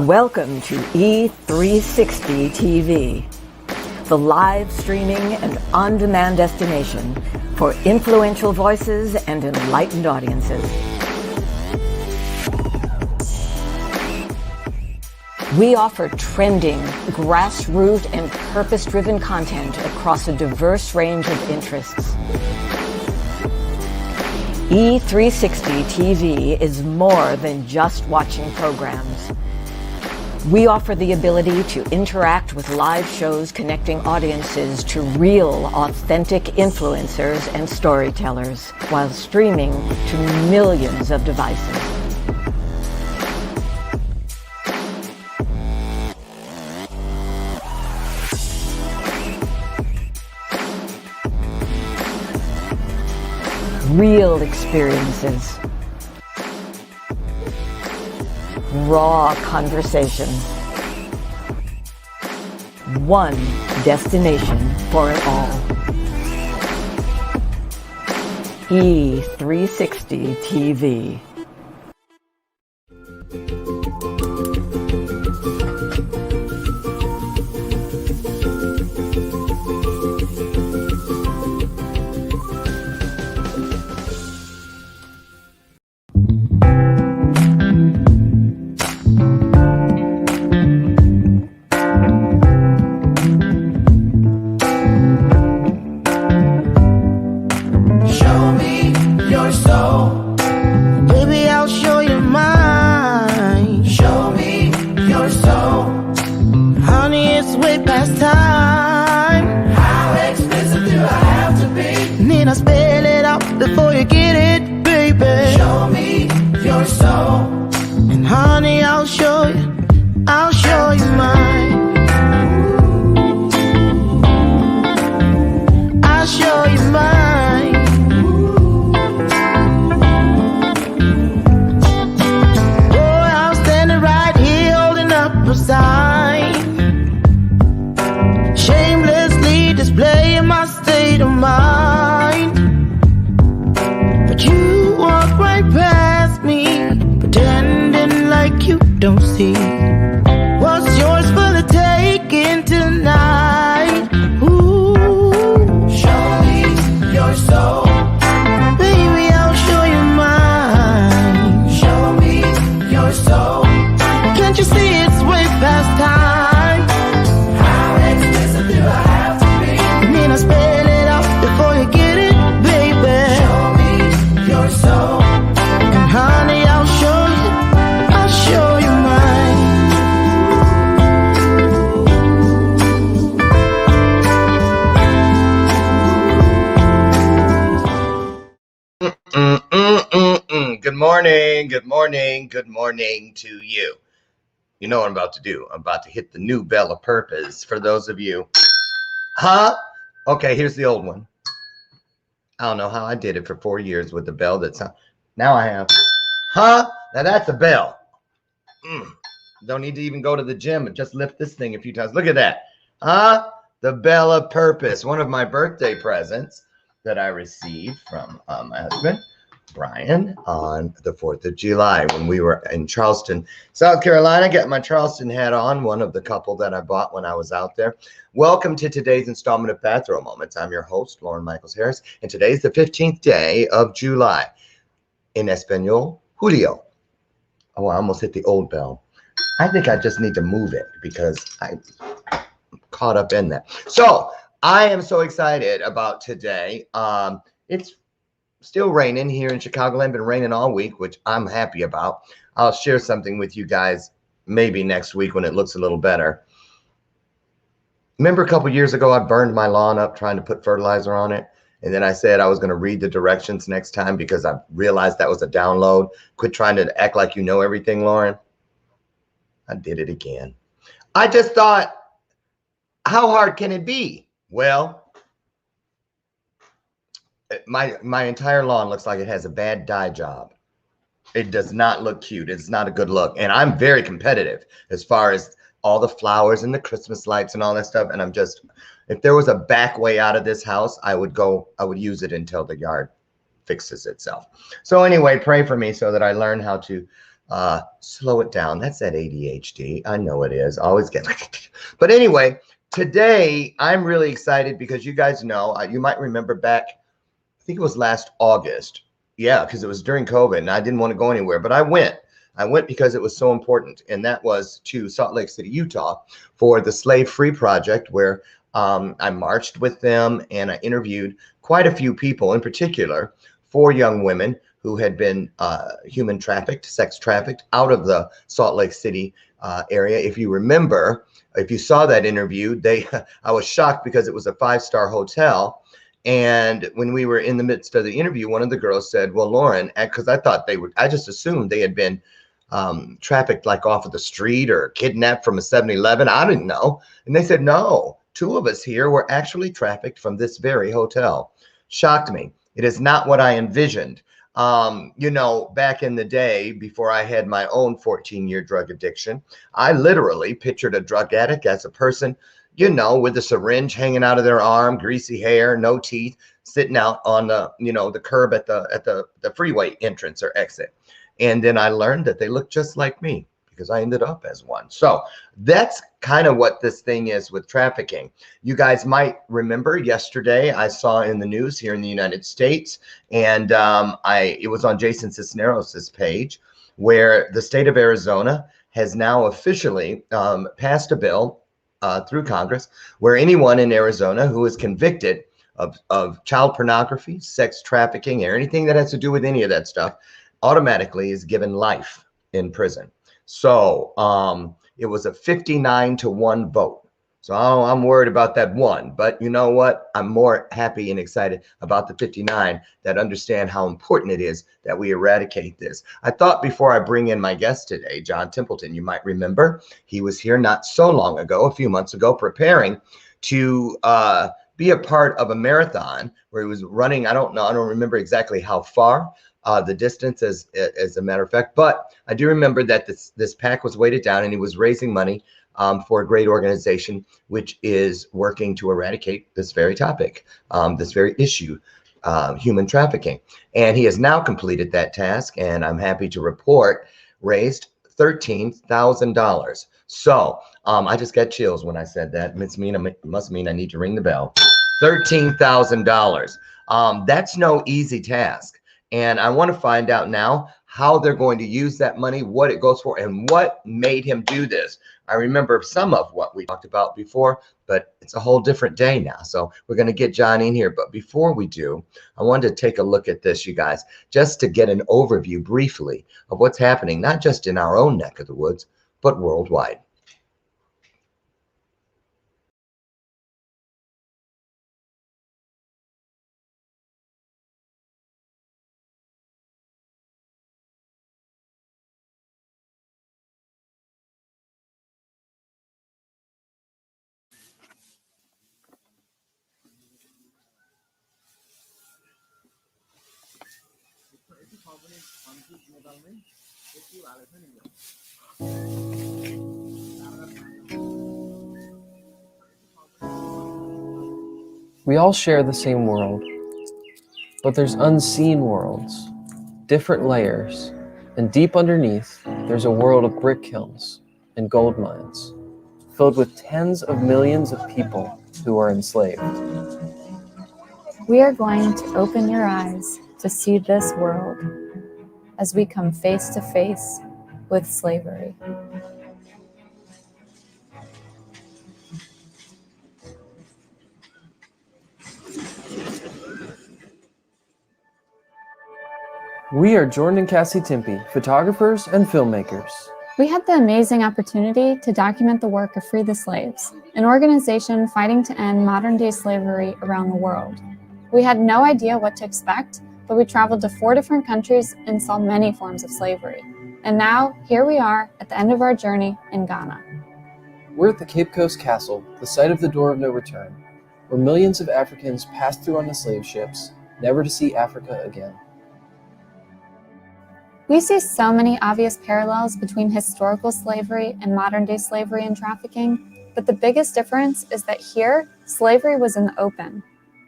Welcome to E360 TV, the live streaming and on-demand destination for influential voices and enlightened audiences. We offer trending, grassroots, and purpose-driven content across a diverse range of interests. E360 TV is more than just watching programs. We offer the ability to interact with live shows connecting audiences to real, authentic influencers and storytellers while streaming to millions of devices. Real experiences. Raw conversation. One destination for it all. E360 TV. Good morning to you. You know what I'm about to do. I'm about to hit the new bell of purpose for those of you. Huh? Okay, here's the old one. I don't know how I did it for 4 years with the bell that's now I have. Huh? Now that's a bell. Don't need to even go to the gym and just lift this thing a few times. Look at that. Huh? The bell of purpose. One of my birthday presents that I received from my husband, Brian, on the 4th of July when we were in Charleston, South Carolina. Got my Charleston hat on, one of the couple that I bought when I was out there. Welcome to today's installment of Bathrobe Moments. I'm your host, Lauren Michaels Harris, and today's the 15th day of July. In Espanol, Julio. Oh, I almost hit the old bell. I think I just need to move it because I'm caught up in that. So I am so excited about today. It's still raining here in Chicagoland. Been raining all week, which I'm happy about. I'll share something with you guys maybe next week when it looks a little better. Remember a couple years ago, I burned my lawn up trying to put fertilizer on it. And then I said I was going to read the directions next time because I realized that was a download. Quit trying to act like you know everything, Lauren. I did it again. I just thought, how hard can it be? Well, my entire lawn looks like it has a bad dye job. It does not look cute. It's not a good look. And I'm very competitive as far as all the flowers and the Christmas lights and all that stuff. And I'm just, if there was a back way out of this house, I would use it until the yard fixes itself. So anyway, pray for me so that I learn how to Slow it down. That's that ADHD. I know it is. Always get. But anyway, today I'm really excited because you guys know, you might remember back, I think it was last August. Yeah, because it was during COVID and I didn't want to go anywhere, but I went. I went because it was so important, and that was to Salt Lake City, Utah, for the Slave Free Project, where I marched with them and I interviewed quite a few people, in particular, 4 young women who had been human trafficked, sex trafficked out of the Salt Lake City area. If you remember, if you saw that interview, I was shocked because it was a 5-star hotel. And when we were in the midst of the interview, one of the girls said, well, Lauren, because I just assumed they had been trafficked like off of the street or kidnapped from a 7-Eleven. I didn't know. And they said, no, 2 of us here were actually trafficked from this very hotel. Shocked me. It is not what I envisioned. Back in the day, before I had my own 14-year drug addiction, I literally pictured a drug addict as a person, with a syringe hanging out of their arm, greasy hair, no teeth, sitting out on the curb at the freeway entrance or exit. And then I learned that they look just like me because I ended up as one. So that's kind of what this thing is with trafficking. You guys might remember yesterday I saw in the news here in the United States, and it was on Jason Cisneros' page, where the state of Arizona has now officially passed a bill through Congress where anyone in Arizona who is convicted of child pornography, sex trafficking, or anything that has to do with any of that stuff automatically is given life in prison. So it was a 59-1 vote. So I'm worried about that one, but you know what? I'm more happy and excited about the 59 that understand how important it is that we eradicate this. I thought before I bring in my guest today, John Templeton, you might remember, he was here not so long ago, a few months ago, preparing to be a part of a marathon where he was running. I don't remember exactly how far, the distance as a matter of fact, but I do remember that this pack was weighted down and he was raising money for a great organization which is working to eradicate this very topic, this very issue, human trafficking. And he has now completed that task, and I'm happy to report raised $13,000. So I just got chills when I said that. It must mean I need to ring the bell. $13,000. That's no easy task. And I want to find out now how they're going to use that money, what it goes for, and what made him do this. I remember some of what we talked about before, but it's a whole different day now. So we're going to get John in here. But before we do, I wanted to take a look at this, you guys, just to get an overview briefly of what's happening, not just in our own neck of the woods, but worldwide. We all share the same world, but there's unseen worlds, different layers, and deep underneath, there's a world of brick kilns and gold mines, filled with tens of millions of people who are enslaved. We are going to open your eyes to see this world as we come face to face with slavery. We are Jordan and Cassie Timpey, photographers and filmmakers. We had the amazing opportunity to document the work of Free the Slaves, an organization fighting to end modern-day slavery around the world. We had no idea what to expect, but we traveled to 4 different countries and saw many forms of slavery. And now, here we are at the end of our journey in Ghana. We're at the Cape Coast Castle, the site of the Door of No Return, where millions of Africans passed through on the slave ships, never to see Africa again. We see so many obvious parallels between historical slavery and modern-day slavery and trafficking, but the biggest difference is that here, slavery was in the open.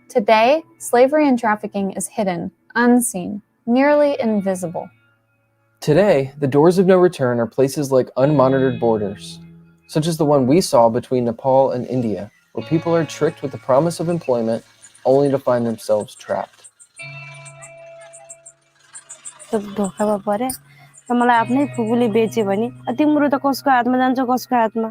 Today, slavery and trafficking is hidden, unseen, nearly invisible. Today, the doors of no return are places like unmonitored borders, such as the one we saw between Nepal and India, where people are tricked with the promise of employment only to find themselves trapped. धोकामा परे र मलाई आफ्नै फुपूले बेच्यो भने तिम्रो त कसको हातमा जान्छ कसको हातमा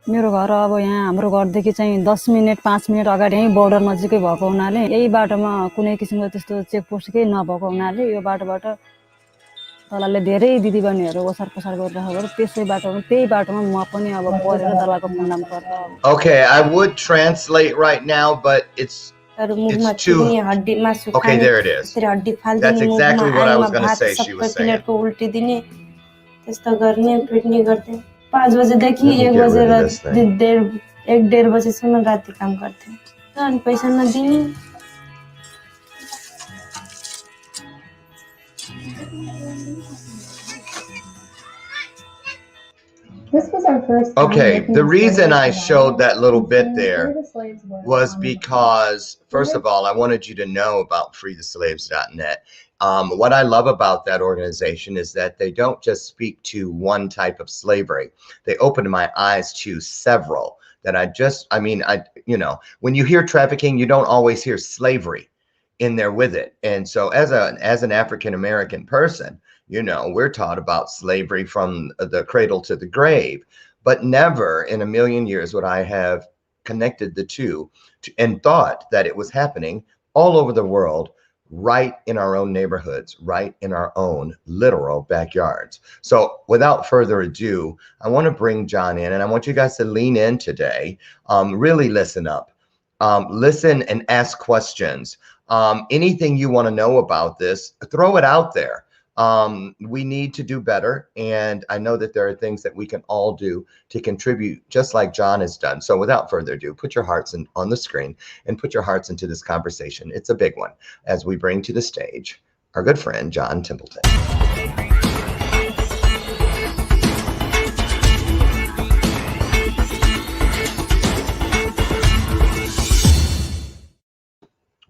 मेरो घर अब यहाँ हाम्रो घरदेखि चाहिँ 10 मिनेट 5 मिनेट अगाडि यही बोर्डर नजिकै भएको हुनाले यही बाटोमा कुनै किसिमको त्यस्तो चेकपोस्ट केही नभएको हुनाले यो बाटोबाट दलालले धेरै दिदीबहिनीहरू ओसार पसार गरिरहेको त्यसै बाटोमा त्यही बाटोमा म पनि अब परेर दलालको फन्दामा पर्छ. Okay, I would translate right now, but it's too... Okay, there it is. That's exactly what I was going to say. She was saying. 5 बजेदेखि 1 बजेर 1.5 बजेसम्म राति काम गर्थे अनि पैसा नदिने. Okay, the reason I showed that little bit there was because, first of all, I wanted you to know about freetheslaves.net. What I love about that organization is that they don't just speak to one type of slavery. They opened my eyes to several that when you hear trafficking, you don't always hear slavery in there with it. And so as an African-American person, we're taught about slavery from the cradle to the grave, but never in a million years would I have connected the two and thought that it was happening all over the world, right in our own neighborhoods, right in our own literal backyards. So without further ado, I want to bring John in, and I want you guys to lean in today. Really listen up. Listen and ask questions. Anything you want to know about this, throw it out there. We need to do better, and I know that there are things that we can all do to contribute, just like John has done. So without further ado, put your hearts on the screen and put your hearts into this conversation. It's a big one as we bring to the stage our good friend, John Templeton.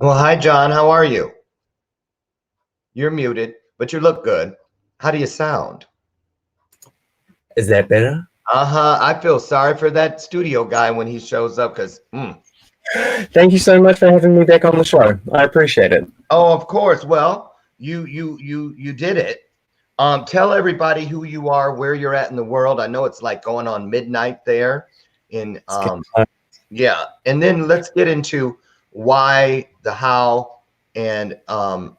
Well, hi, John. How are you? You're muted, but you look good. How do you sound? Is that better? I feel sorry for that studio guy when he shows up because... Thank you so much for having me back on the show. I appreciate it. Oh, of course. Well, you did it. Tell everybody who you are, where you're at in the world. I know it's like going on midnight there. Yeah. And then let's get into why, the how, and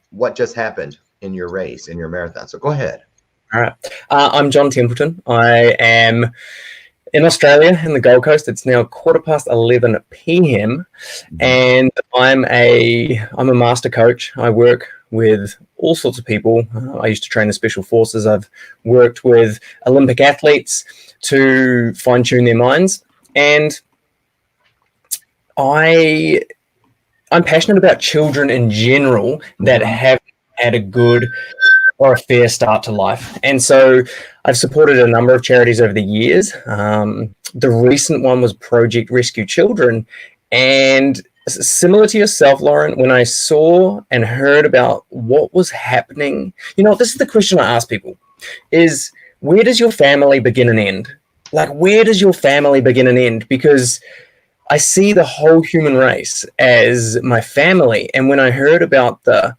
what just happened in your race, in your marathon. So go ahead. All right. I'm John Templeton. I am in Australia, in the Gold Coast. It's now 11:15 p.m. and I'm a master coach. I work with all sorts of people. I used to train the special forces. I've worked with Olympic athletes to fine-tune their minds, and I'm passionate about children in general that haven't had a good or a fair start to life. And so I've supported a number of charities over the years. The recent one was Project Rescue Children. And similar to yourself, Lauren, when I saw and heard about what was happening, this is the question I ask people, is where does your family begin and end? Like, where does your family begin and end? Because I see the whole human race as my family. And when I heard about the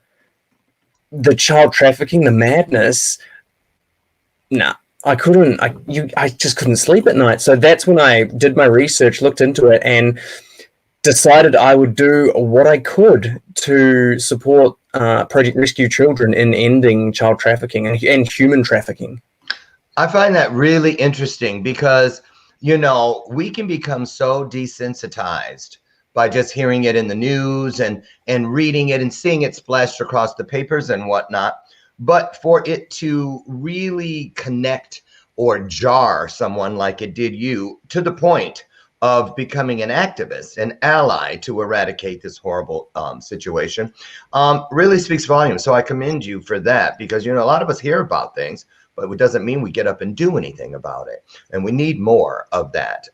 child trafficking, the madness, I just couldn't sleep at night. So that's when I did my research, looked into it, and decided I would do what I could to support Project Rescue Children in ending child trafficking and human trafficking. I find that really interesting because, we can become so desensitized by just hearing it in the news and reading it and seeing it splashed across the papers and whatnot. But for it to really connect or jar someone like it did you to the point of becoming an activist, an ally to eradicate this horrible situation, really speaks volumes. So I commend you for that, because, a lot of us hear about things, but it doesn't mean we get up and do anything about it. And we need more of that.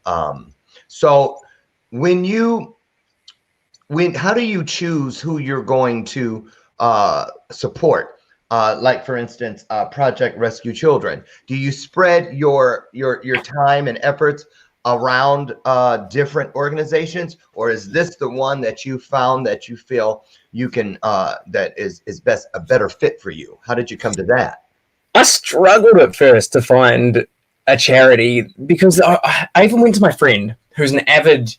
So how do you choose who you're going to support? like for instance, Project Rescue Children? Do you spread your time and efforts around different organizations, or is this the one that you found that you feel you can that is best a better fit for you? How did you come to that? I struggled at first to find a charity because I even went to my friend who's an avid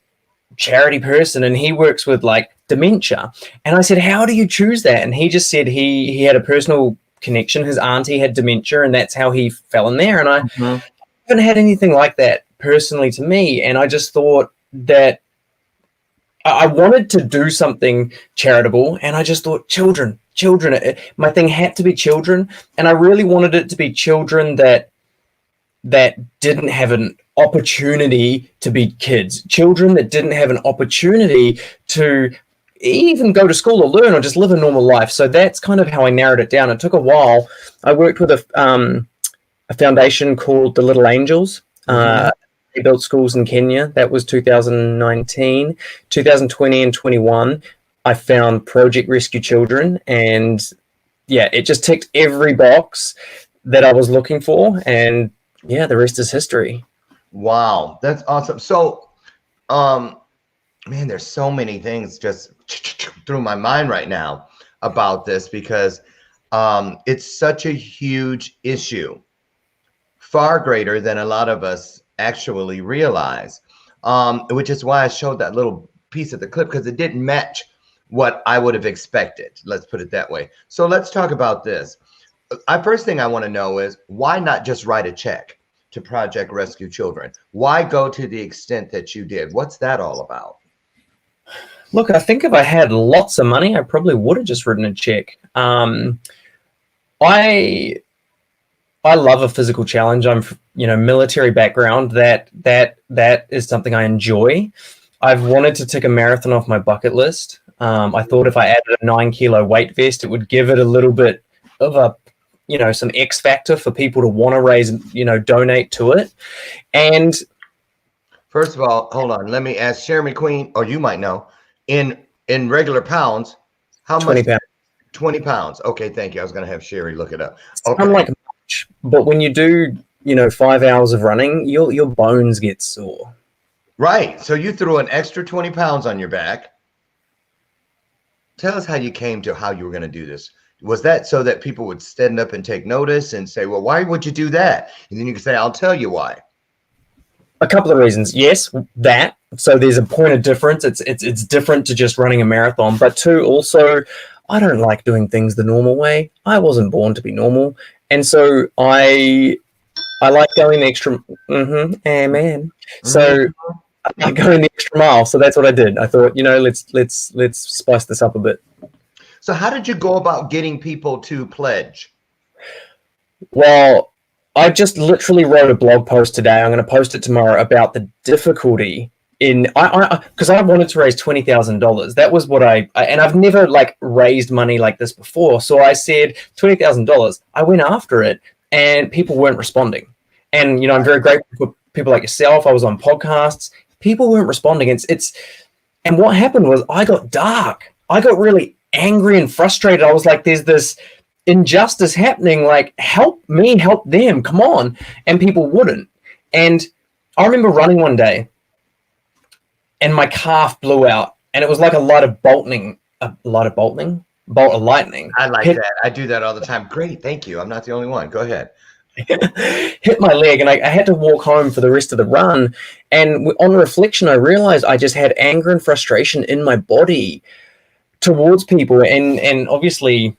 charity person, and he works with like dementia, and I said, how do you choose that? And he just said he had a personal connection. His auntie had dementia, and that's how he fell in there. And I haven't had anything like that personally to me, and I just thought that I wanted to do something charitable, and I just thought children. My thing had to be children, and I really wanted it to be children that didn't have an opportunity to be kids, children that didn't have an opportunity to even go to school or learn or just live a normal life. So that's kind of how I narrowed it down. It took a while. I worked with a foundation called the Little Angels. They built schools in Kenya. That was 2019. 2020 and 21, I found Project Rescue Children, and yeah, it just ticked every box that I was looking for, and yeah, the rest is history. Wow, that's awesome. So, man, there's so many things just through my mind right now about this, because it's such a huge issue, far greater than a lot of us actually realize, which is why I showed that little piece of the clip, because it didn't match what I would have expected. Let's put it that way. So let's talk about this. First thing I want to know is, why not just write a check to Project Rescue Children? Why go to the extent that you did? What's that all about? Look, I think if I had lots of money, I probably would have just written a check. I love a physical challenge. I'm, military background. That is something I enjoy. I've wanted to tick a marathon off my bucket list. I thought if I added a 9-kilo weight vest, it would give it a little bit of a, some X factor for people to want to raise, donate to it. And first of all, hold on. Let me ask Sherry McQueen, or you might know, in regular pounds, how 20 much? pounds. 20 pounds. Okay, thank you. I was going to have Sherry look it up. Okay. Unlike much, but when you do, 5 hours of running, your bones get sore. Right. So you threw an extra 20 pounds on your back. Tell us how you came to how you were going to do this. Was that so that people would stand up and take notice and say, well, why would you do that? And then you can say, I'll tell you why. A couple of reasons. Yes, that. So there's a point of difference. It's different to just running a marathon. But two, also, I don't like doing things the normal way. I wasn't born to be normal. And so I like going the extra amen. So I like going the extra mile. So that's what I did. I thought, let's spice this up a bit. So how did you go about getting people to pledge? Well, I just literally wrote a blog post today. I'm going to post it tomorrow about the difficulty in because I wanted to raise $20,000. That was what and I've never raised money like this before. So I said $20,000. I went after it, and people weren't responding. And I'm very grateful for people like yourself. I was on podcasts. People weren't responding. And what happened was I got dark. I got really angry and frustrated. I was like, there's this injustice happening, help me, help them, come on. And people wouldn't. And I remember running one day and my calf blew out, and it was like a bolt of lightning. I like that. I do that all the time. Great. Thank you. I'm not the only one. Go ahead. Hit my leg, and I had to walk home for the rest of the run. And on reflection, I realized I just had anger and frustration in my body towards people. And obviously,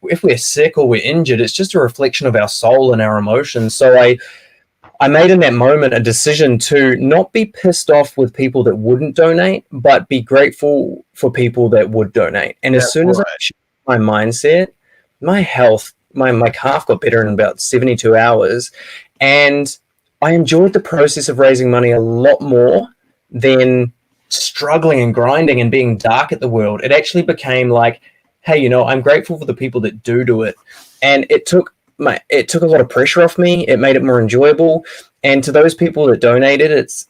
if we're sick or we're injured, it's just a reflection of our soul and our emotions. So I made in that moment a decision to not be pissed off with people that wouldn't donate, but be grateful for people that would donate. And as soon as I changed my mindset, my health, my calf got better in about 72 hours. And I enjoyed the process of raising money a lot more than struggling and grinding and being dark at the world. It actually became like, hey, I'm grateful for the people that do it. And it took a lot of pressure off me. It made it more enjoyable. And to those people that donated, it's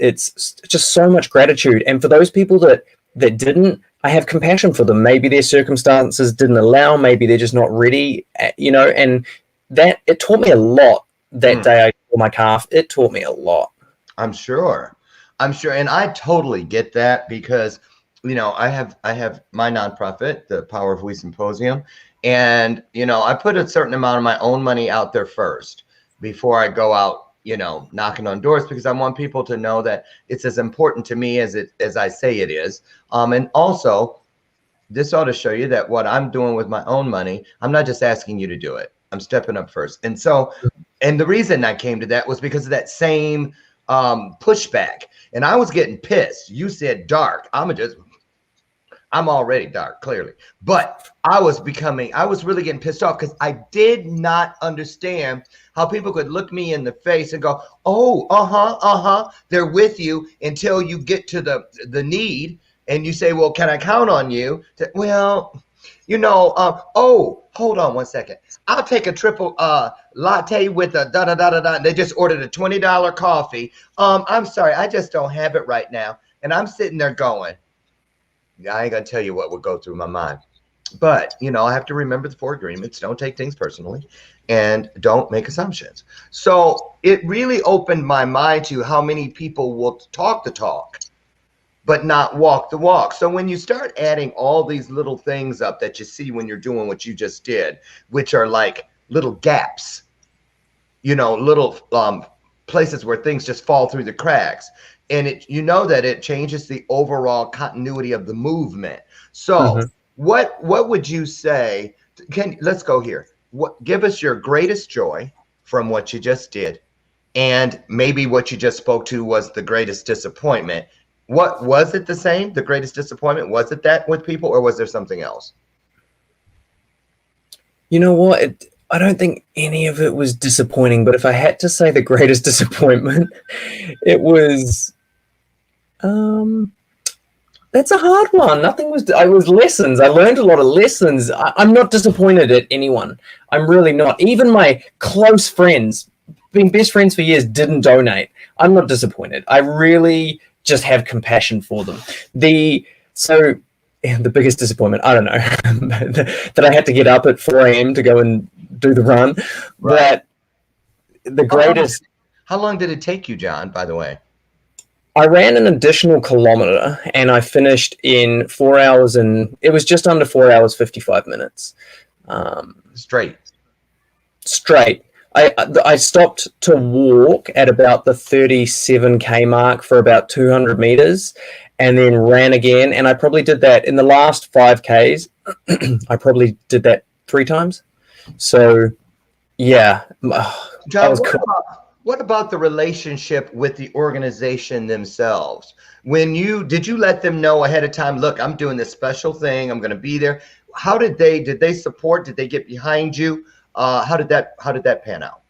just so much gratitude. And for those people that that didn't, I have compassion for them. Maybe their circumstances didn't allow, maybe they're just not ready, and that it taught me a lot that day I tore my calf. It taught me a lot. I'm sure. And I totally get that because, I have my nonprofit, the Power of We Symposium, and, I put a certain amount of my own money out there first before I go out, knocking on doors, because I want people to know that it's as important to me as I say it is. And also, this ought to show you that what I'm doing with my own money, I'm not just asking you to do it. I'm stepping up first. And so, and the reason I came to that was because of that same pushback. And I was getting pissed. You said dark. I'm already dark, clearly. But I was really getting pissed off because I did not understand how people could look me in the face and go, oh, they're with you until you get to the need. And you say, well, can I count on you? Well, hold on one second. I'll take a triple latte with a da-da-da-da-da. They just ordered a $20 coffee. I'm sorry, I just don't have it right now. And I'm sitting there going, I ain't going to tell you what would go through my mind. But, I have to remember the 4 agreements. Don't take things personally and don't make assumptions. So it really opened my mind to how many people will talk the talk, but not walk the walk. So when you start adding all these little things up that you see when you're doing what you just did, which are like little gaps, little places where things just fall through the cracks, and that it changes the overall continuity of the movement. So what would you say? Let's go here. Give us your greatest joy from what you just did, and maybe what you just spoke to was the greatest disappointment. What was it? The same? The greatest disappointment? Was it that with people, or was there something else? You know what? I don't think any of it was disappointing, but if I had to say the greatest disappointment, it was, that's a hard one. I was lessons. I learned a lot of lessons. I'm not disappointed at anyone. I'm really not. Even my close friends, being best friends for years, didn't donate. I'm not disappointed. I really just have compassion for them. The biggest disappointment, I don't know, that I had to get up at 4 a.m. to go and do the run. Right. But the greatest... How long did it take you, John, by the way? I ran an additional kilometer and I finished in 4 hours, and it was just under 4 hours, 55 minutes. Straight. I stopped to walk at about the 37K mark for about 200 meters and then ran again. And I probably did that in the last 5Ks. I probably did that 3 times. So, yeah. John, what about the relationship with the organization themselves? Did you let them know ahead of time, look, I'm doing this special thing, I'm going to be there? How did they support? Did they get behind you? How did that pan out?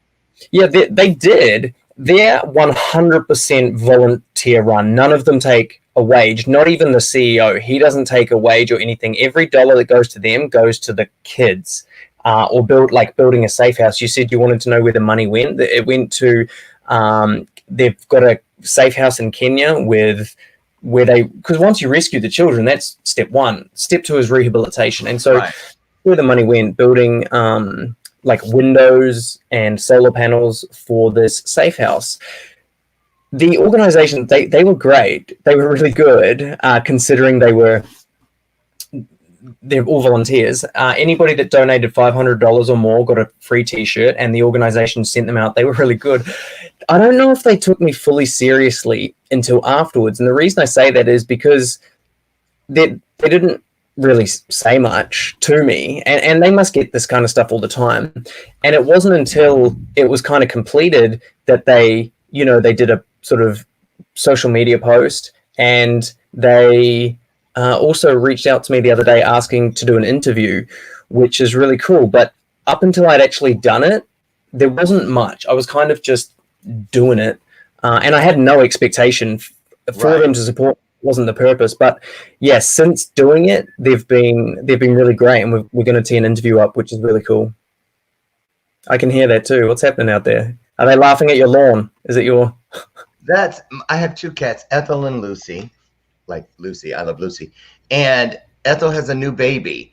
Yeah, they did. They're 100% volunteer run. None of them take a wage, not even the CEO. He doesn't take a wage or anything. Every dollar that goes to them goes to the kids. Or building a safe house. You said you wanted to know where the money went. It went to, they've got a safe house in Kenya because once you rescue the children, that's step 1. Step 2 is rehabilitation. And so where the money went, building windows and solar panels for this safe house. The organization, they were great. They were really good, considering they're all volunteers. Anybody that donated $500 or more got a free t-shirt, and the organization sent them out. They were really good. I don't know if they took me fully seriously until afterwards. And the reason I say that is because they didn't really say much to me, and they must get this kind of stuff all the time. And it wasn't until it was kind of completed that they did a sort of social media post, and they also reached out to me the other day asking to do an interview, which is really cool. But up until I'd actually done it, there wasn't much. I was kind of just doing it, and I had no expectation for them to support. Wasn't the purpose. But yes, since doing it, they've been really great, and we're going to tee an interview up, which is really cool. I can hear that too. What's happening out there? Are they laughing at your lawn? Is it your... I have 2 cats, Ethel and Lucy. like Lucy. I love Lucy. And Ethel has a new baby.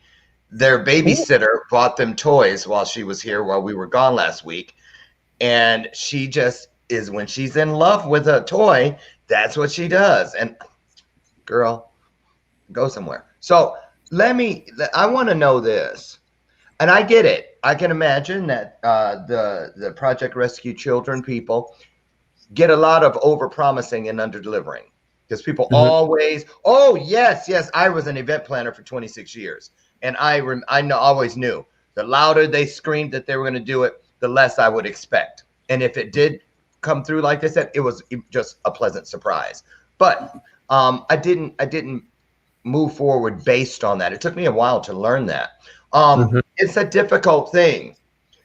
Their babysitter bought them toys while she was here, while we were gone last week. And she just is, when she's in love with a toy, that's what she does. And girl, go somewhere. So I want to know this. And I get it. I can imagine that the Project Rescue Children people get a lot of over-promising and under-delivering, because people always, oh, yes, I was an event planner for 26 years. And I always knew the louder they screamed that they were going to do it, the less I would expect. And if it did come through like they said, it was just a pleasant surprise. But I didn't move forward based on that. It took me a while to learn that. It's a difficult thing.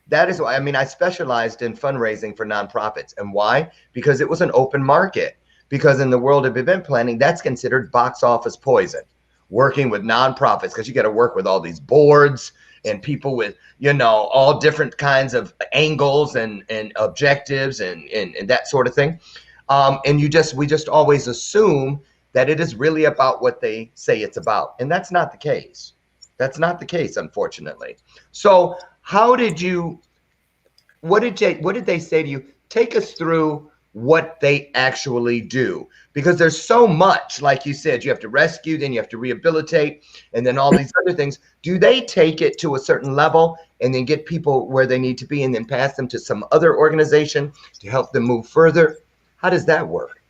That is why, I mean, I specialized in fundraising for nonprofits. And why? Because it was an open market. Because in the world of event planning, that's considered box office poison. Working with nonprofits, because you got to work with all these boards and people with, you know, all different kinds of angles and objectives and that sort of thing. And we just always assume that it is really about what they say it's about. And that's not the case. That's not the case, unfortunately. So what did they say to you? Take us through what they actually do, because there's so much, like you said, you have to rescue, then you have to rehabilitate, and then all these other things. Do they take it to a certain level and then get people where they need to be and then pass them to some other organization to help them move further? How does that work?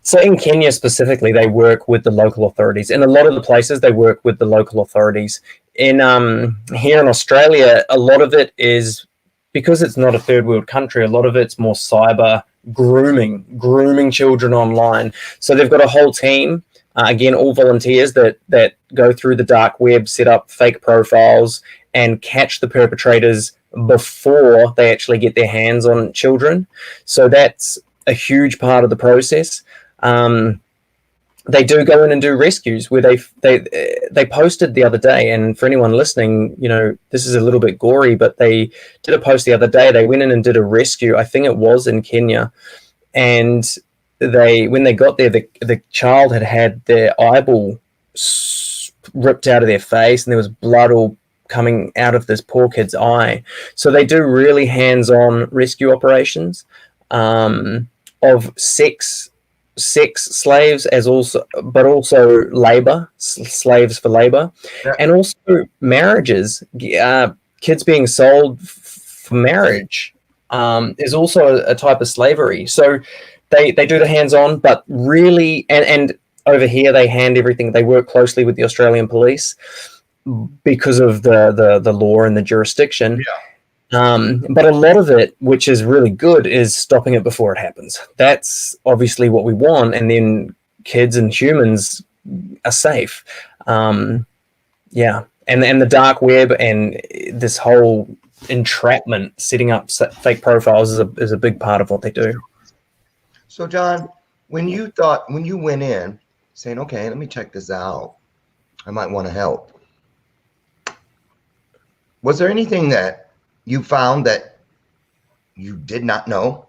So in Kenya specifically, they work with the local authorities. In a lot of the places, they work with the local authorities. In here in Australia, a lot of it is, because it's not a third world country, a lot of it's more cyber grooming children online. So they've got a whole team, again, all volunteers that go through the dark web, set up fake profiles, and catch the perpetrators before they actually get their hands on children. So that's a huge part of the process. They do go in and do rescues where they posted the other day, and for anyone listening, you know, this is a little bit gory, but they did a post the other day. They went in and did a rescue. I think it was in Kenya, and when they got there, the child had their eyeball ripped out of their face, and there was blood all coming out of this poor kid's eye. So they do really hands-on rescue operations of sex slaves, but also labor, slaves for labor, and also marriages. Kids being sold for marriage is also a type of slavery. So they do the hands-on, but really, and over here they hand everything. They work closely with the Australian police because of the law and the jurisdiction. Yeah. But a lot of it, which is really good, is stopping it before it happens. That's obviously what we want, and then kids and humans are safe. Yeah, and the dark web and this whole entrapment, setting up fake profiles is a big part of what they do. So, John, when you went in saying, okay, let me check this out, I might want to help, was there anything that you found that you did not know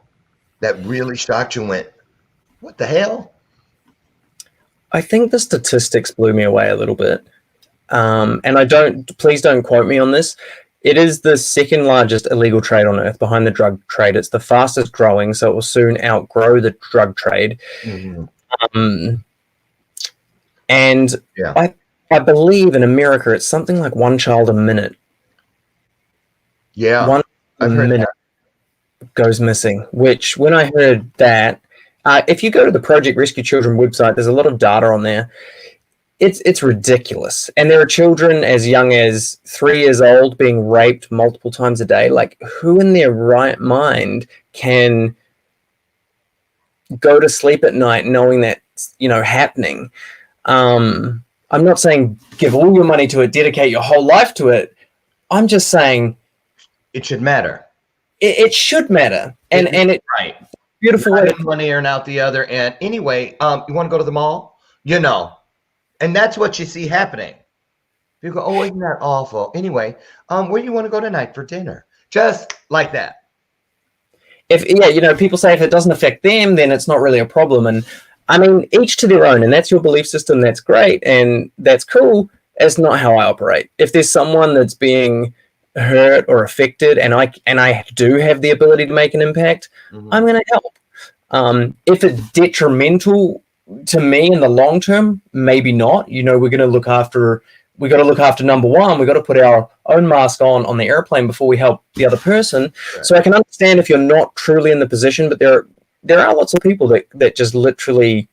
that really shocked you and went, what the hell? I think the statistics blew me away a little bit. And please don't quote me on this. It is the second largest illegal trade on earth behind the drug trade. It's the fastest growing, so it will soon outgrow the drug trade. Mm-hmm. And yeah. I believe in America, it's something like one child a minute. Yeah, one minute goes missing, which when I heard that, if you go to the Project Rescue Children website, there's a lot of data on there. It's ridiculous. And there are children as young as 3 years old being raped multiple times a day. Like, who in their right mind can go to sleep at night knowing that's, happening? I'm not saying give all your money to it, dedicate your whole life to it. I'm just saying it should matter. It should matter. And it's right. Beautiful way. One ear and out the other. And anyway, you want to go to the mall? And that's what you see happening. You go, oh, isn't that awful? Anyway, where do you want to go tonight for dinner? Just like that. People say if it doesn't affect them, then it's not really a problem. And I mean, each to their own, and that's your belief system. That's great, and that's cool. It's not how I operate. If there's someone that's being hurt or affected, and I do have the ability to make an impact, I'm going to help. If it's detrimental to me in the long term, maybe not. You know, we got to look after number one. We got to put our own mask on the airplane before we help the other person. Right. So I can understand if you're not truly in the position, but there are lots of people that just literally,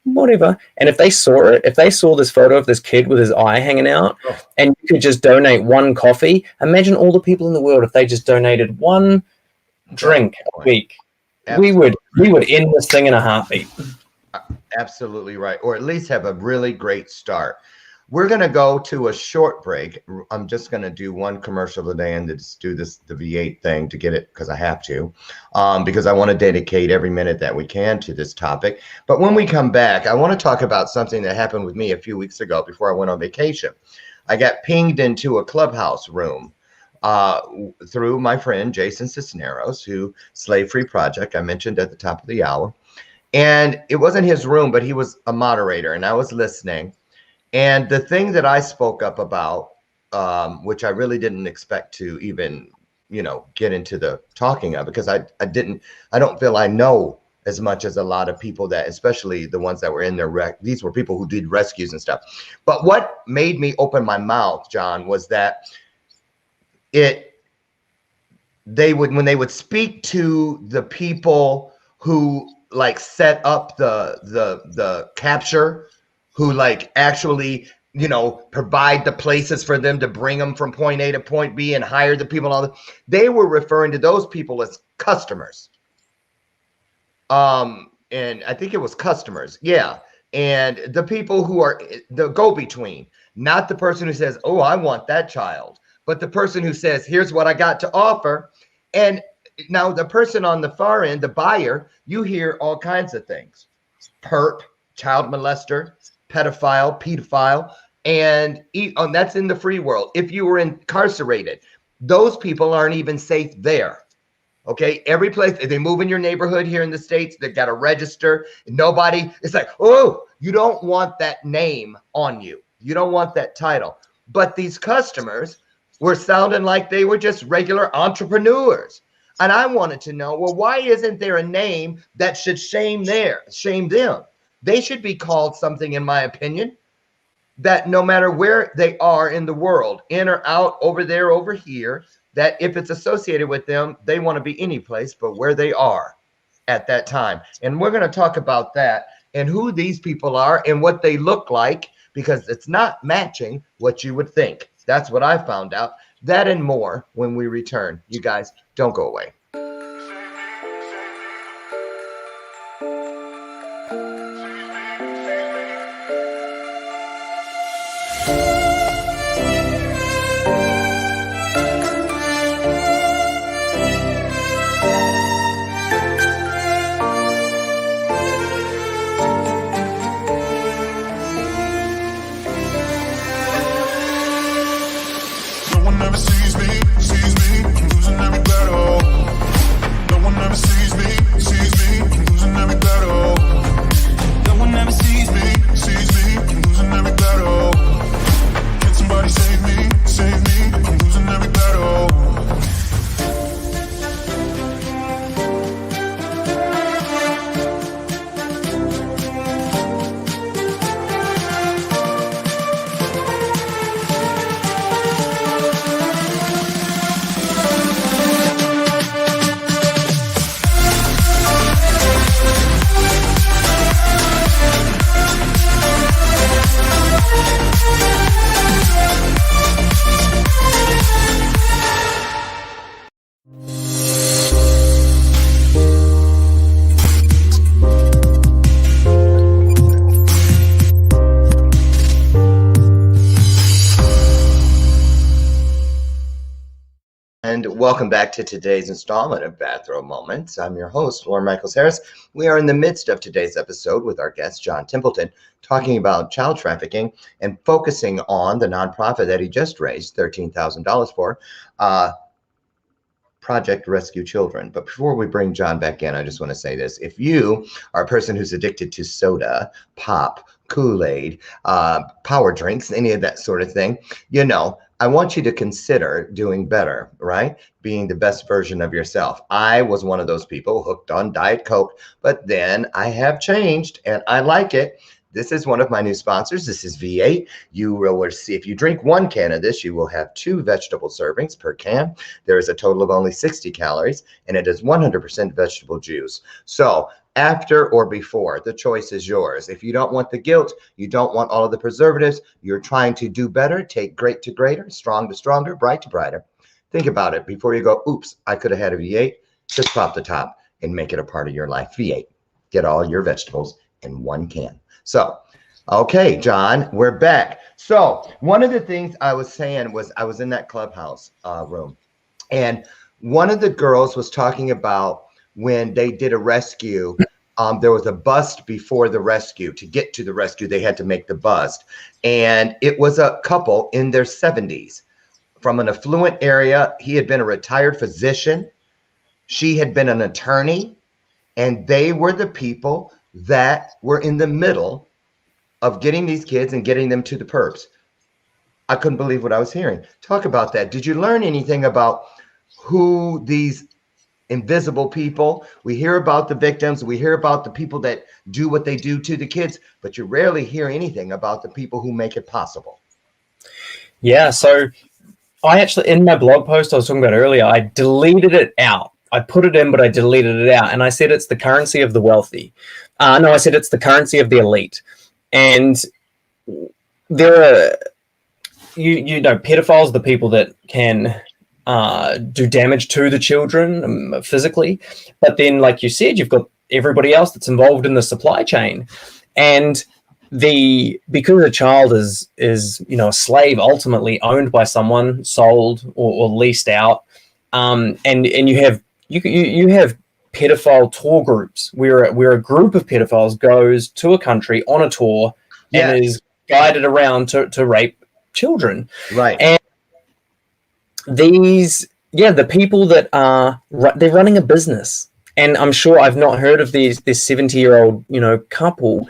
whatever. And if they saw this photo of this kid with his eye hanging out, and you could just donate one coffee, imagine all the people in the world if they just donated one drink a week. Absolutely. We would end this thing in a heartbeat. Absolutely right. Or at least have a really great start. We're going to go to a short break. I'm just going to do one commercial today and just do the V8 thing to get it because I have to, because I want to dedicate every minute that we can to this topic. But when we come back, I want to talk about something that happened with me a few weeks ago before I went on vacation. I got pinged into a clubhouse room through my friend Jason Cisneros, who Slave Free Project, I mentioned at the top of the hour. And it wasn't his room, but he was a moderator, and I was listening. And the thing that I spoke up about, which I really didn't expect to even, get into the talking of, because I don't feel I know as much as a lot of people that, especially the ones that were in their these were people who did rescues and stuff. But what made me open my mouth, John, was that when they would speak to the people who like set up the capture, who like actually provide the places for them to bring them from point A to point B and hire the people and all that, they were referring to those people as customers. And I think it was customers, yeah. And the people who are the go-between, not the person who says, oh, I want that child, but the person who says, here's what I got to offer. And now the person on the far end, the buyer, you hear all kinds of things. Perp, child molester, pedophile, and that's in the free world. If you were incarcerated, those people aren't even safe there. Okay, every place, if they move in your neighborhood here in the States, they've got to register. It's like, oh, you don't want that name on you. You don't want that title. But these customers were sounding like they were just regular entrepreneurs. And I wanted to know, well, why isn't there a name that should shame them? They should be called something, in my opinion, that no matter where they are in the world, in or out, over there, over here, that if it's associated with them, they want to be any place but where they are at that time. And we're going to talk about that and who these people are and what they look like, because it's not matching what you would think. That's what I found out. That and more when we return. You guys, don't go away. And welcome back to today's installment of Bathrobe Moments. I'm your host, Lauren Michaels Harris. We are in the midst of today's episode with our guest, John Templeton, talking about child trafficking and focusing on the nonprofit that he just raised $13,000 for. Project Rescue Children. But before we bring John back in, I just want to say this. If you are a person who's addicted to soda, pop, Kool-Aid, power drinks, any of that sort of thing, you know, I want you to consider doing better, right? Being the best version of yourself. I was one of those people hooked on Diet Coke, but then I have changed and I like it. This is one of my new sponsors. This is V8. You will see, if you drink 1 can of this, you will have 2 vegetable servings per can. There is a total of only 60 calories, and it is 100% vegetable juice. So after or before, the choice is yours. If you don't want the guilt, you don't want all of the preservatives, you're trying to do better, take great to greater, strong to stronger, bright to brighter. Think about it before you go, oops, I could have had a V8. Just pop the top and make it a part of your life. V8. Get all your vegetables in 1 can. So, okay, John, we're back. So one of the things I was saying was I was in that clubhouse room, and one of the girls was talking about when they did a rescue, there was a bust before the rescue. To get to the rescue, they had to make the bust. And it was a couple in their 70s from an affluent area. He had been a retired physician. She had been an attorney. And they were the people that were in the middle of getting these kids and getting them to the perps. I couldn't believe what I was hearing. Talk about that. Did you learn anything about who these invisible people? We hear about the victims. We hear about the people that do what they do to the kids, but you rarely hear anything about the people who make it possible. Yeah, so I actually, in my blog post I was talking about earlier, I deleted it out. I put it in, but I deleted it out. And I said it's the currency of the wealthy. No, I said it's the currency of the elite. And there are, you know, pedophiles are the people that can do damage to the children physically. But then, like you said, you've got everybody else that's involved in the supply chain. And because a child is you know, a slave ultimately owned by someone, sold or leased out, and you have pedophile tour groups where a group of pedophiles goes to a country on a tour and is guided around to rape children. Right. And the people that they're running a business, and I'm sure I've not heard of this 70-year-old, you know, couple.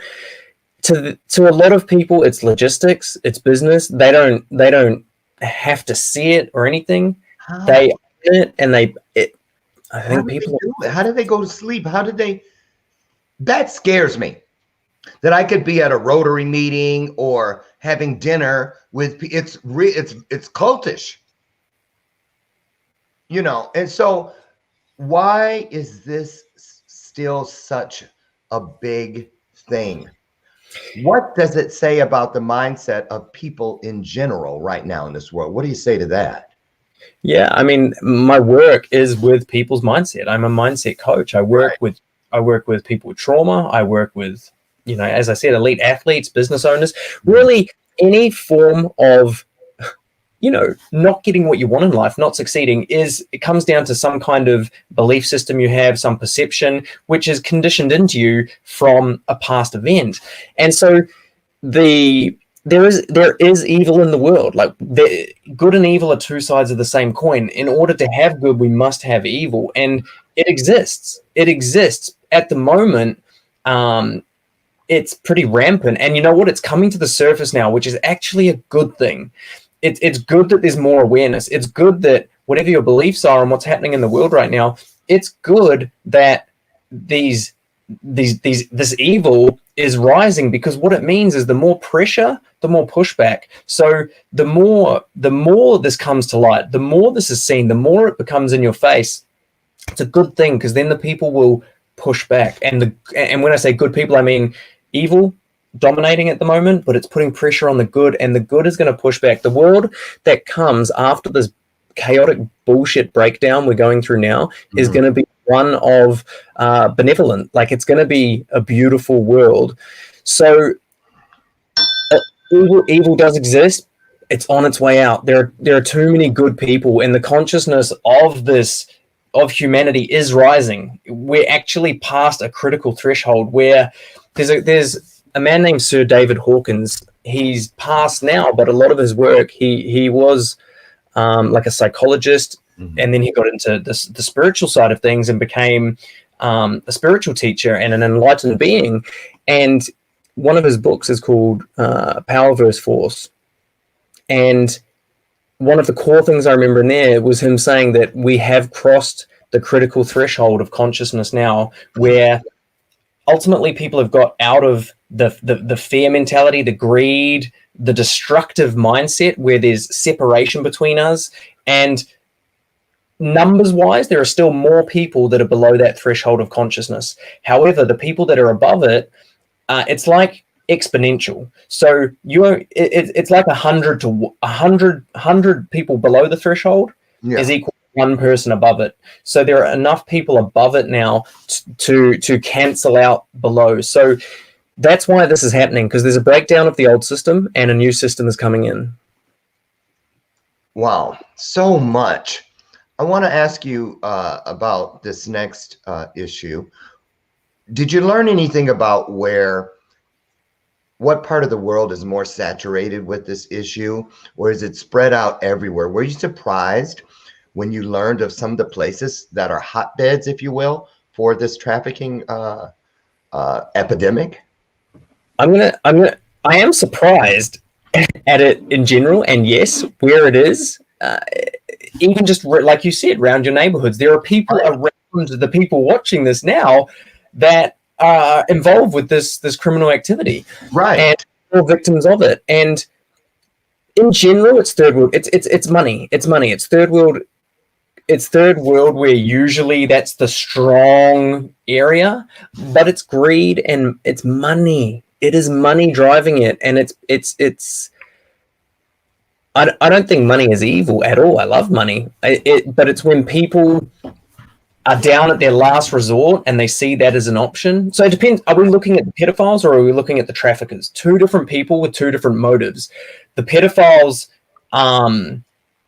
To a lot of people, it's logistics, it's business. They don't have to see it or anything. How? They own it, and I think people do it? How do they go to sleep? That scares me. That I could be at a Rotary meeting or having dinner with, it's cultish, you know. And so why is this still such a big thing? What does it say about the mindset of people in general right now in this world? What do you say to that? Yeah, I mean, my work is with people's mindset. I'm a mindset coach. I work with people with trauma. I work with, you know, as I said, elite athletes, business owners, really any form of, you know, not getting what you want in life, not succeeding, it comes down to some kind of belief system you have, some perception, which is conditioned into you from a past event. And so there is evil in the world. Like, good and evil are two sides of the same coin. In order to have good, we must have evil, and it exists. It exists at the moment. It's pretty rampant, and you know what? It's coming to the surface now, which is actually a good thing. It's good that there's more awareness. It's good that whatever your beliefs are and what's happening in the world right now, it's good that this evil is rising, because what it means is the more pressure, the more pushback. So the more this comes to light, the more this is seen, the more it becomes in your face. It's a good thing, because then the people will push back. And when I say good people, I mean evil dominating at the moment, but it's putting pressure on the good, and the good is going to push back. The world that comes after this chaotic bullshit breakdown we're going through now is going to be one of benevolent. Like, it's going to be a beautiful world. So evil does exist. It's on its way out. There are too many good people, and the consciousness of humanity is rising. We're actually past a critical threshold where there's a man named Sir David Hawkins. He's passed now, but a lot of his work, he was like a psychologist. And then he got into the spiritual side of things and became a spiritual teacher and an enlightened being. And one of his books is called Power versus Force. And one of the core things I remember in there was him saying that we have crossed the critical threshold of consciousness now, where ultimately people have got out of the fear mentality, the greed, the destructive mindset where there's separation between us. And numbers wise, there are still more people that are below that threshold of consciousness. However, the people that are above it, it's like exponential. So it's like 100 to 100 people below the threshold is equal to one person above it. So there are enough people above it now to cancel out below. So that's why this is happening, because there's a breakdown of the old system and a new system is coming in. Wow, so much. I want to ask you about this next issue. Did you learn anything about what part of the world is more saturated with this issue, or is it spread out everywhere? Were you surprised when you learned of some of the places that are hotbeds, if you will, for this trafficking epidemic? I am surprised at it in general, and yes, where it is, even just like you said, around your neighborhoods, there are people around the people watching this now that are involved with this criminal activity, right? And are victims of it. And in general, it's third world. It's money. It's money. It's third world. It's third world, where usually that's the strong area, but it's greed and it's money. It is money driving it, and it's. I don't think money is evil at all. I love money, but it's when people are down at their last resort and they see that as an option. So it depends. Are we looking at the pedophiles or are we looking at the traffickers? Two different people with two different motives. The pedophiles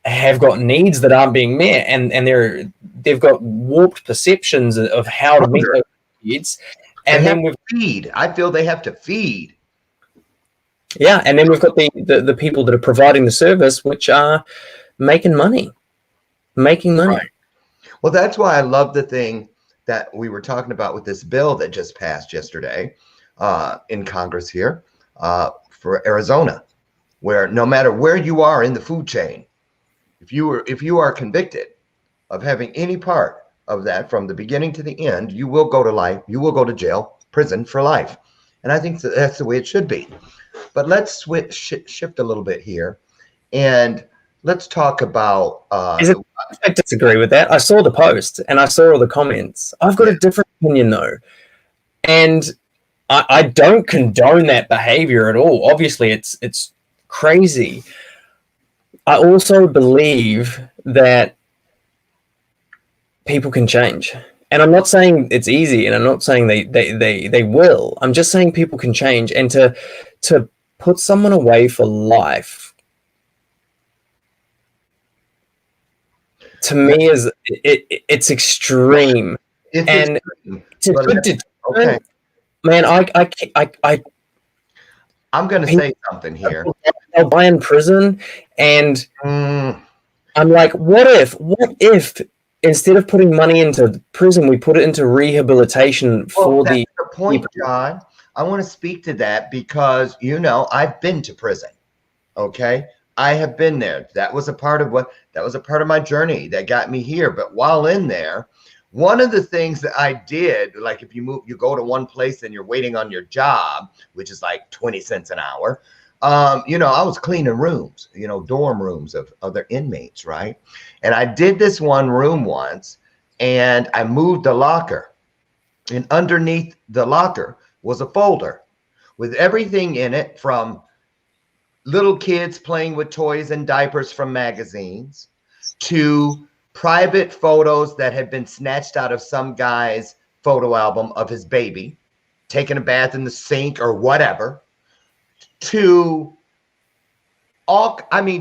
have got needs that aren't being met, and they've got warped perceptions of how to meet those needs. And then feed. I feel they have to feed. Yeah, and then we've got the people that are providing the service, which are making money. Right. Well, that's why I love the thing that we were talking about with this bill that just passed yesterday in Congress here for Arizona, where no matter where you are in the food chain, if you are convicted of having any part of that from the beginning to the end, you will go to life. You will go to jail, prison for life. And I think that's the way it should be. But let's shift a little bit here, and let's talk about. I disagree with that. I saw the post and I saw all the comments. I've got a different opinion though, and I don't condone that behavior at all. Obviously, it's crazy. I also believe that people can change, and I'm not saying it's easy, and I'm not saying they will. I'm just saying people can change, and to put someone away for life, to me, is it's extreme. And it's a good deterrent. Man, I'm going to say something here. They'll buy in prison, and I'm like, what if instead of putting money into prison, we put it into rehabilitation for the point, people. John. I want to speak to that because, I've been to prison. Okay. I have been there. That was a part of my journey that got me here. But while in there, one of the things that I did, like if you go to one place and you're waiting on your job, which is like 20 cents an hour. I was cleaning rooms, dorm rooms of other inmates. Right. And I did this one room once, and I moved the locker, and underneath the locker was a folder with everything in it, from little kids playing with toys and diapers from magazines to private photos that had been snatched out of some guy's photo album of his baby taking a bath in the sink or whatever, to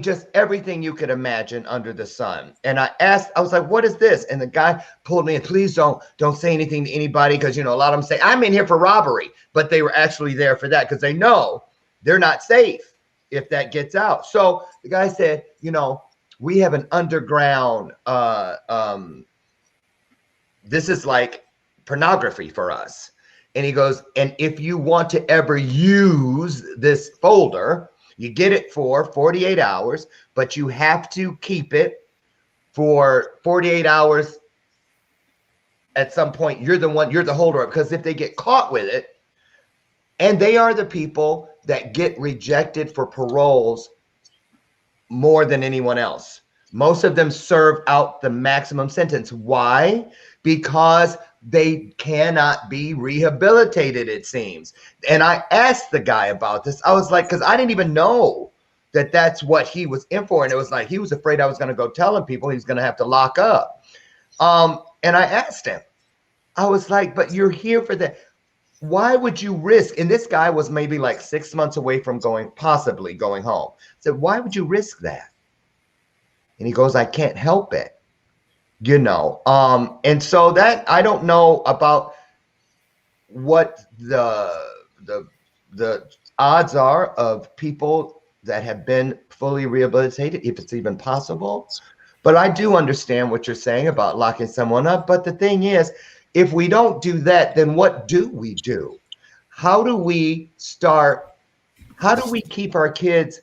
just everything you could imagine under the sun. And I was like, what is this? And the guy pulled me in. Please don't say anything to anybody, because, a lot of them say, I'm in here for robbery. But they were actually there for that because they know they're not safe if that gets out. So the guy said, we have an underground, this is like pornography for us. And he goes, and if you want to ever use this folder, you get it for 48 hours, but you have to keep it for 48 hours. At some point, you're the holder of it, because if they get caught with it, and they are the people that get rejected for paroles more than anyone else. Most of them serve out the maximum sentence. Why? Because they cannot be rehabilitated, it seems. And I asked the guy about this. I was like, because I didn't even know that that's what he was in for. And it was like, he was afraid I was going to go telling people he was going to have to lock up. And I asked him, I was like, but you're here for that. Why would you risk? And this guy was maybe like 6 months away from possibly going home. I said, why would you risk that? And he goes, I can't help it. You know, and so that I don't know about what the odds are of people that have been fully rehabilitated, if it's even possible. But I do understand what you're saying about locking someone up. But the thing is, if we don't do that, then what do we do? How do we keep our kids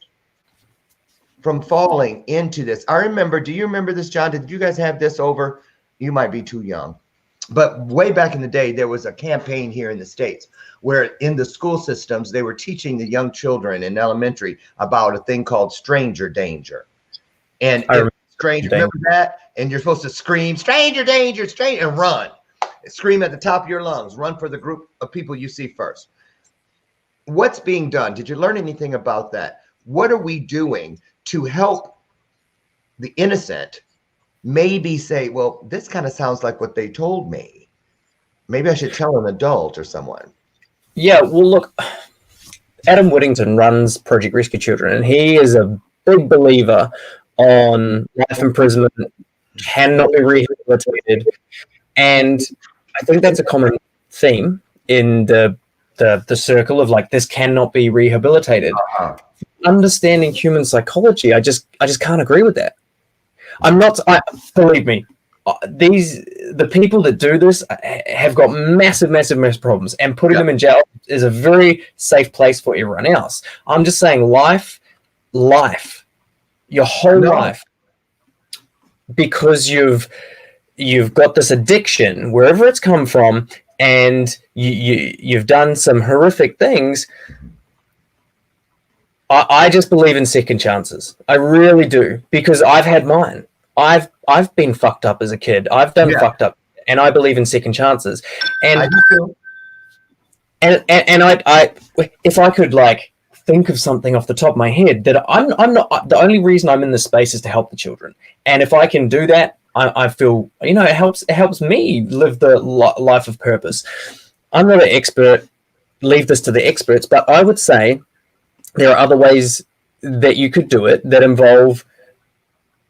from falling into this? I remember, do you remember this, John? Did you guys have this over? You might be too young. But way back in the day, there was a campaign here in the States where in the school systems, they were teaching the young children in elementary about a thing called stranger danger. And remember that? And you're supposed to scream, stranger danger, stranger, and run. Scream at the top of your lungs. Run for the group of people you see first. What's being done? Did you learn anything about that? What are we doing to help the innocent maybe say, well, this kind of sounds like what they told me. Maybe I should tell an adult or someone. Yeah, well, look, Adam Whittington runs Project Rescue Children, and he is a big believer on life imprisonment, cannot be rehabilitated. And I think that's a common theme in the circle of like, this cannot be rehabilitated. Understanding human psychology, I just can't agree with that. Believe me, the people that do this have got massive problems, and putting them in jail is a very safe place for everyone else. I'm just saying life, your whole life, because you've got this addiction, wherever it's come from, and you've done some horrific things. I just believe in second chances. I really do, because I've had mine. I've been fucked up as a kid. I've done fucked up, and I believe in second chances. And I if I could like think of something off the top of my head, that I'm not, the only reason I'm in this space is to help the children. And if I can do that, I feel, you know, it helps me live the life of purpose. I'm not an expert. Leave this to the experts, but I would say there are other ways that you could do it that involve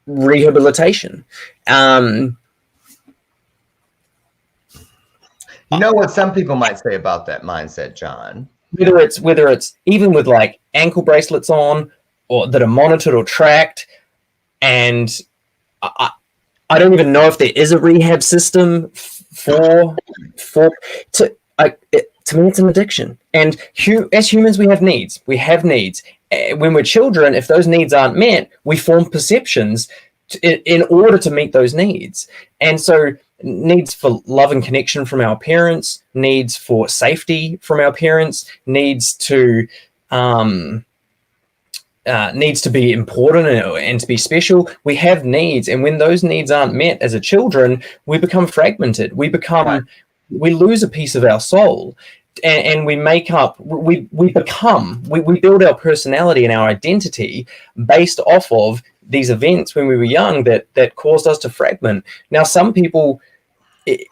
rehabilitation. You know what some people might say about that mindset, John? Whether it's even with like ankle bracelets on, or that are monitored or tracked, and I don't even know if there is a rehab system to me, it's an addiction. And as humans, we have needs. When we're children, if those needs aren't met, we form perceptions in order to meet those needs. And so needs for love and connection from our parents, needs for safety from our parents, needs to be important and to be special. We have needs. And when those needs aren't met as a children, we become fragmented. We lose a piece of our soul. And we build our personality and our identity based off of these events when we were young that caused us to fragment. Now, some people,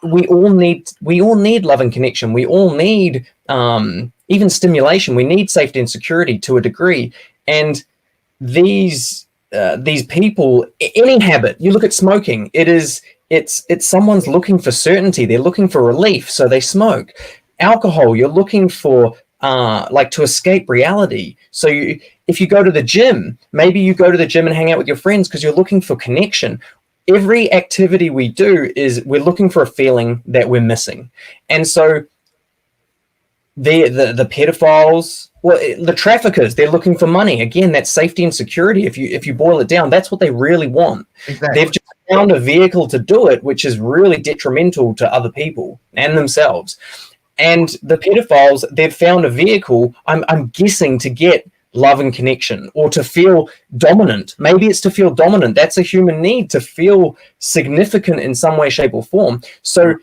we all need love and connection. We all need even stimulation. We need safety and security to a degree. And these people, any habit, you look at smoking, it's someone's looking for certainty. They're looking for relief, so they smoke. Alcohol, you're looking for to escape reality. So if you go to the gym, maybe you go to the gym and hang out with your friends because you're looking for connection. Every activity we do is we're looking for a feeling that we're missing. And so the pedophiles, well, the traffickers, they're looking for money. Again, that's safety and security. If you boil it down, that's what they really want. Exactly. They've just found a vehicle to do it, which is really detrimental to other people and themselves. And the pedophiles, they've found a vehicle, I'm guessing, to get love and connection, or to feel dominant. Maybe it's to feel dominant. That's a human need, to feel significant in some way, shape, or form. So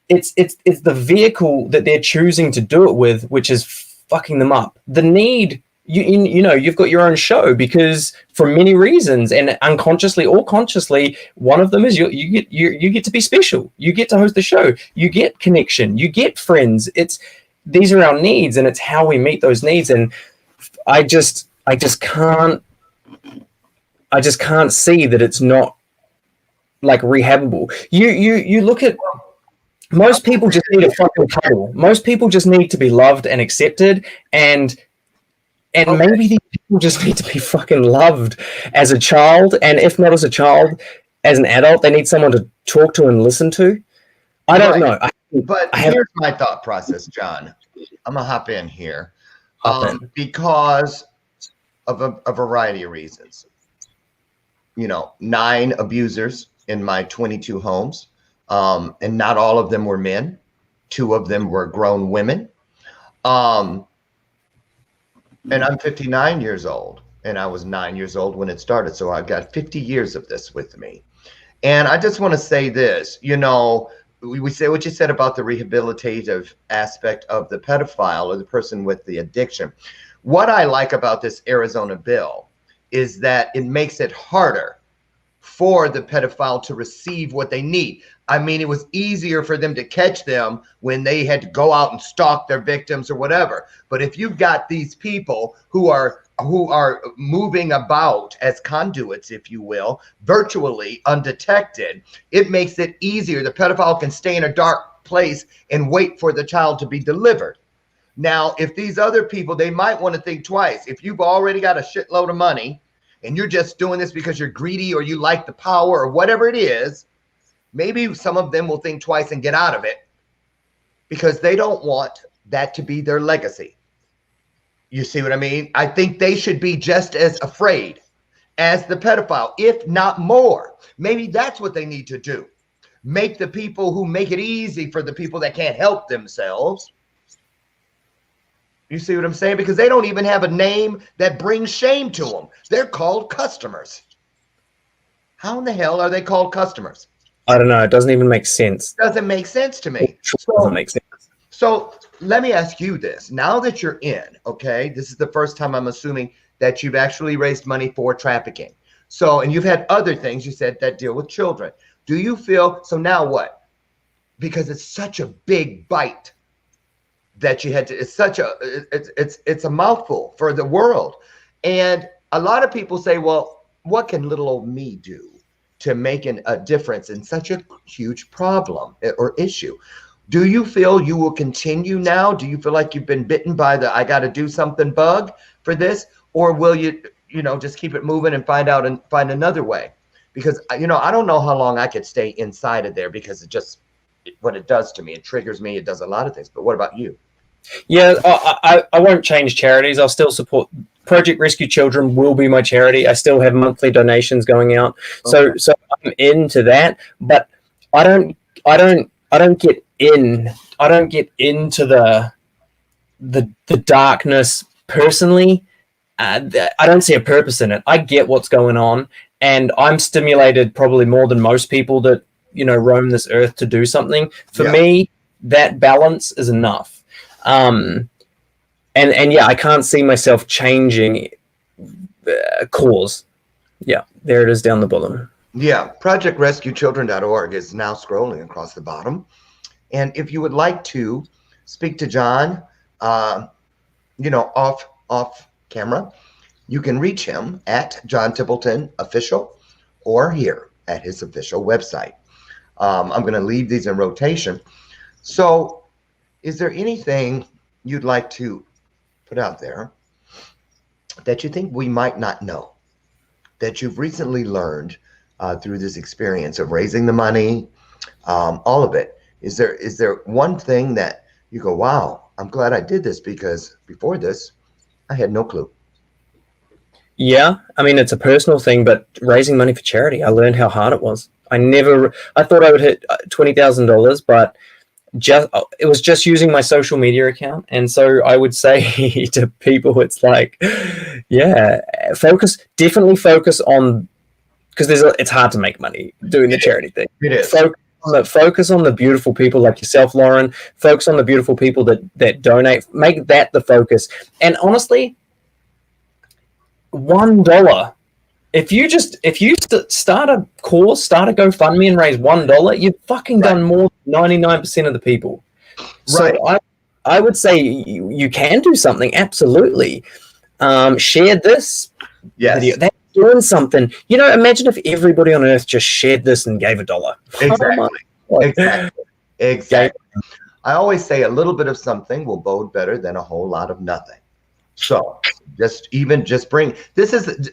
it's the vehicle that they're choosing to do it with, which is fucking them up. The need, you know, you've got your own show because for many reasons, and unconsciously or consciously, one of them is you get to be special. You get to host the show. You get connection. You get friends. These are our needs, and it's how we meet those needs. And I just can't see that it's not like rehabable. You look at, most people just need a fucking cuddle. Most people just need to be loved and accepted, and maybe these people just need to be fucking loved as a child, and if not as a child, as an adult, they need someone to talk to and listen to. I don't know. Here's my thought process, John. I'm gonna hop in here. Because of a variety of reasons. 9 abusers in my 22 homes, and not all of them were men. 2 of them were grown women. And I'm 59 years old, and I was 9 years old when it started. So I've got 50 years of this with me. And I just want to say this, we say what you said about the rehabilitative aspect of the pedophile or the person with the addiction. What I like about this Arizona bill is that it makes it harder for the pedophile to receive what they need. I mean, it was easier for them to catch them when they had to go out and stalk their victims or whatever. But if you've got these people who are moving about as conduits, if you will, virtually undetected, it makes it easier. The pedophile can stay in a dark place and wait for the child to be delivered. Now, if these other people, they might want to think twice. If you've already got a shitload of money and you're just doing this because you're greedy or you like the power or whatever it is, maybe some of them will think twice and get out of it because they don't want that to be their legacy. You see what I mean? I think they should be just as afraid as the pedophile, if not more. Maybe that's what they need to do. Make the people who make it easy for the people that can't help themselves. You see what I'm saying? Because they don't even have a name that brings shame to them. They're called customers. How in the hell are they called customers? I don't know. It doesn't even make sense. Doesn't make sense to me. It doesn't make sense. So let me ask you this. Now that you're in, okay, this is the first time I'm assuming that you've actually raised money for trafficking. So, and you've had other things you said that deal with children. Do you feel, so now what? Because it's such a big bite that you had to, it's a mouthful for the world. And a lot of people say, well, what can little old me do to make a difference in such a huge problem or issue? Do you feel you will continue now? Do you feel like you've been bitten by the I got to do something bug for this? Or will you just keep it moving and find another way? Because, I don't know how long I could stay inside of there because it just, what it does to me, it triggers me. It does a lot of things. But what about you? Yeah, I won't change charities. I'll still support Project Rescue Children. Will be my charity. I still have monthly donations going out. Okay. So I'm into that, but I don't get into the darkness personally. I don't see a purpose in it. I get what's going on, and I'm stimulated probably more than most people that roam this earth to do something. For me, that balance is enough. And yeah, I can't see myself changing cause. Yeah, there it is down the bottom. Yeah, ProjectRescueChildren.org is now scrolling across the bottom. And if you would like to speak to John, off camera, you can reach him at John Templeton Official or here at his official website. I'm going to leave these in rotation. So is there anything you'd like to put out there that you think we might not know, that you've recently learned through this experience of raising the money, all of it? Is there one thing that you go, wow, I'm glad I did this, because before this, I had no clue? Yeah, I mean, it's a personal thing, but raising money for charity, I learned how hard it was. I thought I would hit $20,000, but it was just using my social media account. And so I would say to people, it's like, yeah, definitely focus on, because it's hard to make money doing the charity thing. It is. Focus on the beautiful people like yourself, Lauren. Focus on the beautiful people that donate. Make that the focus. And honestly, $1. If you start a course, start a GoFundMe and raise $1, you've fucking done more than 99% of the people. So I would say you can do something. Absolutely. Share this video. That's doing something. Imagine if everybody on earth just shared this and gave $1. Exactly. I always say a little bit of something will bode better than a whole lot of nothing. So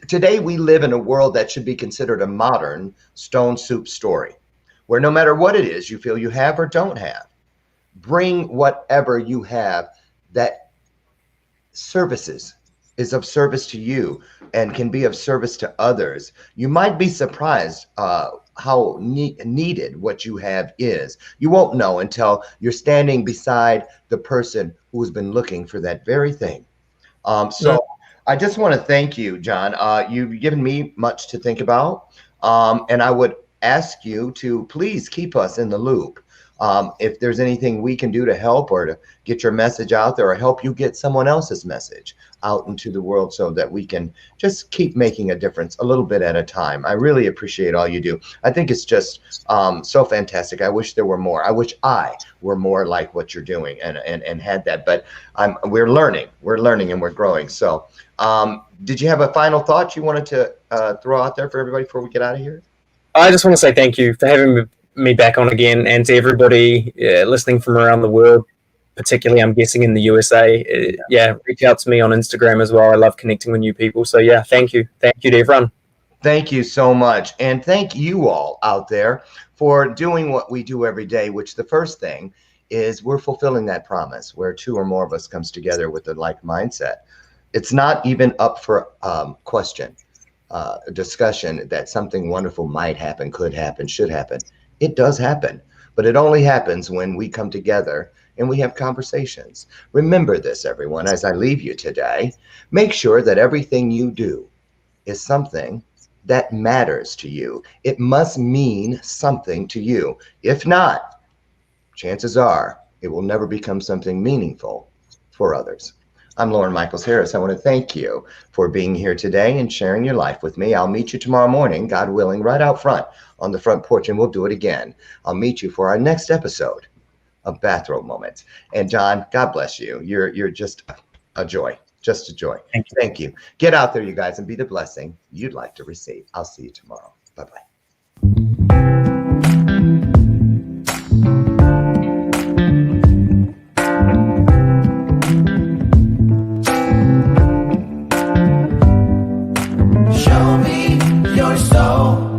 today we live in a world that should be considered a modern stone soup story, where no matter what it is you feel you have or don't have, bring whatever you have that is of service to you and can be of service to others. You might be surprised how needed what you have is. You won't know until you're standing beside the person who's been looking for that very thing. I just want to thank you, John. You've given me much to think about. And I would ask you to please keep us in the loop. If there's anything we can do to help or to get your message out there, or help you get someone else's message out into the world, so that we can just keep making a difference a little bit at a time. I really appreciate all you do. I think it's just so fantastic. I wish there were more. I wish I were more like what you're doing and had that. But we're learning and we're growing. So did you have a final thought you wanted to throw out there for everybody before we get out of here? I just want to say thank you for having me back on again, and to everybody listening from around the world, particularly I'm guessing in the USA. Reach out to me on Instagram as well. I love connecting with new people. So yeah, thank you to everyone. Thank you so much. And thank you all out there for doing what we do every day, which the first thing is we're fulfilling that promise where two or more of us comes together with the like mindset. It's not even up for question, discussion that something wonderful might happen, could happen, should happen. It does happen, but it only happens when we come together and we have conversations. Remember this, everyone, as I leave you today. Make sure that everything you do is something that matters to you. It must mean something to you. If not, chances are it will never become something meaningful for others. I'm Lauren Michaels Harris. I want to thank you for being here today and sharing your life with me. I'll meet you tomorrow morning, God willing, right out front on the front porch, and we'll do it again. I'll meet you for our next episode of Bathrobe Moments. And John, God bless you. You're just a joy. Just a joy. Thank you. Get out there, you guys, and be the blessing you'd like to receive. I'll see you tomorrow. Bye-bye. Show me your soul.